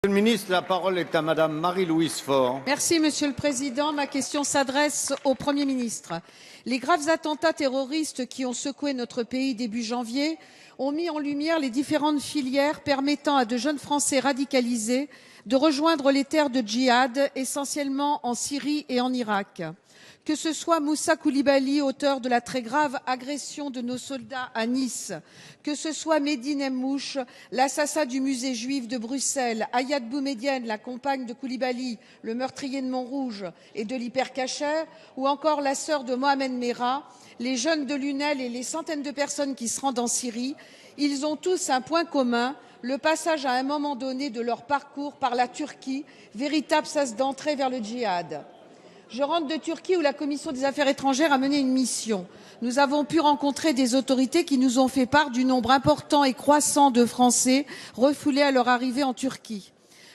Monsieur le ministre, la parole est à Madame Marie-Louise Faure. Merci, Monsieur le Président. Ma question s'adresse au Premier ministre. Les graves attentats terroristes qui ont secoué notre pays début janvier ont mis en lumière les différentes filières permettant à de jeunes Français radicalisés de rejoindre les terres de djihad, essentiellement en Syrie et en Irak. Que ce soit Moussa Koulibaly, auteur de la très grave agression de nos soldats à Nice, que ce soit Mehdi Nemmouche, l'assassin du musée juif de Bruxelles, Ayad Boumedienne, la compagne de Koulibaly, le meurtrier de Montrouge et de l'hypercacher, ou encore la sœur de Mohamed Merah, les jeunes de l'UNEL et les centaines de personnes qui se rendent en Syrie, ils ont tous un point commun, le passage à un moment donné de leur parcours par la Turquie, véritable sas d'entrée vers le djihad. Je rentre de Turquie où la Commission des affaires étrangères a mené une mission. Nous avons pu rencontrer des autorités qui nous ont fait part du nombre important et croissant de Français refoulés à leur arrivée en Turquie.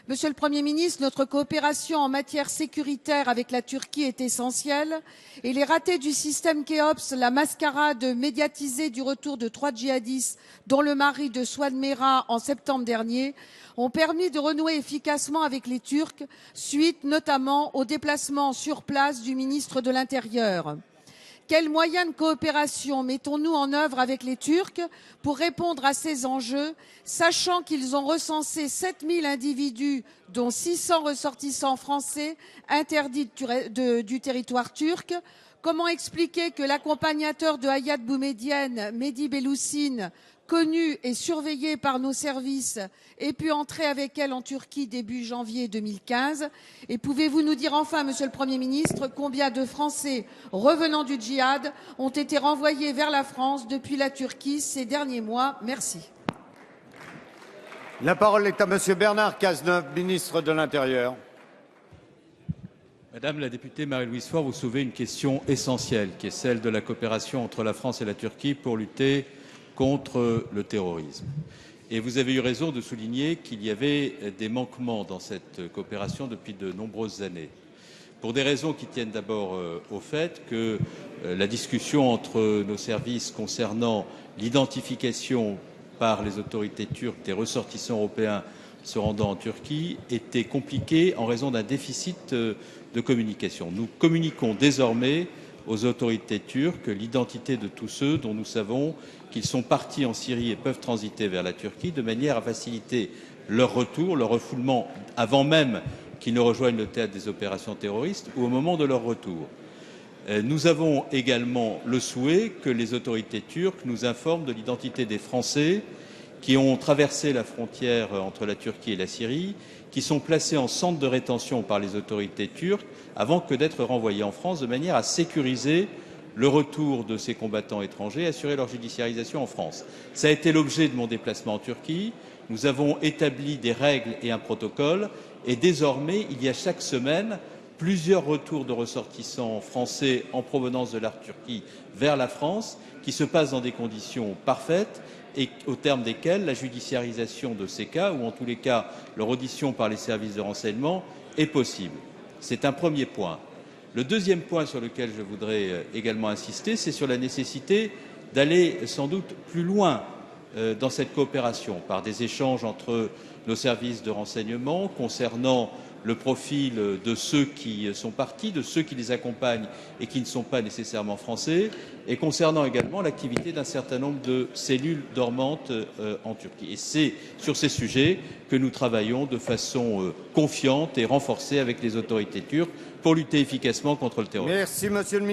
Monsieur le Premier ministre, notre coopération en matière sécuritaire avec la Turquie est essentielle et les ratés du système Kéops, la mascarade médiatisée du retour de 3 djihadistes, dont le mari de Souad Merah en septembre dernier, ont permis de renouer efficacement avec les Turcs, suite notamment au déplacement sur place du ministre de l'Intérieur. Quels moyens de coopération mettons-nous en œuvre avec les Turcs pour répondre à ces enjeux, sachant qu'ils ont recensé 7000 individus, dont 600 ressortissants français, interdits du territoire turc? Comment expliquer que l'accompagnateur de Ayad Boumedienne, Mehdi Belloussine, connu et surveillé par nos services, ait pu entrer avec elle en Turquie début janvier 2015? Et pouvez-vous nous dire enfin, Monsieur le Premier ministre, combien de Français revenant du djihad ont été renvoyés vers la France depuis la Turquie ces derniers mois? Merci. La parole est à Monsieur Bernard Cazeneuve, ministre de l'Intérieur. Madame la députée Marie-Louise Faure, vous soulevez une question essentielle, qui est celle de la coopération entre la France et la Turquie pour lutter contre le terrorisme. Et vous avez eu raison de souligner qu'il y avait des manquements dans cette coopération depuis de nombreuses années. Pour des raisons qui tiennent d'abord au fait que la discussion entre nos services concernant l'identification par les autorités turques des ressortissants européens se rendant en Turquie était compliquée en raison d'un déficit de communication. Nous communiquons désormais aux autorités turques l'identité de tous ceux dont nous savons qu'ils sont partis en Syrie et peuvent transiter vers la Turquie, de manière à faciliter leur retour, leur refoulement, avant même qu'ils ne rejoignent le théâtre des opérations terroristes ou au moment de leur retour. Nous avons également le souhait que les autorités turques nous informent de l'identité des Français qui ont traversé la frontière entre la Turquie et la Syrie, qui sont placés en centre de rétention par les autorités turques avant que d'être renvoyés en France, de manière à sécuriser le retour de ces combattants étrangers et assurer leur judiciarisation en France. Ça a été l'objet de mon déplacement en Turquie. Nous avons établi des règles et un protocole et désormais, il y a chaque semaine plusieurs retours de ressortissants français en provenance de la Turquie vers la France qui se passent dans des conditions parfaites et au terme desquelles la judiciarisation de ces cas, ou en tous les cas leur audition par les services de renseignement, est possible. C'est un premier point. Le deuxième point sur lequel je voudrais également insister, c'est sur la nécessité d'aller sans doute plus loin dans cette coopération, par des échanges entre nos services de renseignement concernant le profil de ceux qui sont partis, de ceux qui les accompagnent et qui ne sont pas nécessairement français, et concernant également l'activité d'un certain nombre de cellules dormantes en Turquie. Et c'est sur ces sujets que nous travaillons de façon confiante et renforcée avec les autorités turques pour lutter efficacement contre le terrorisme. Merci, Monsieur le ministre.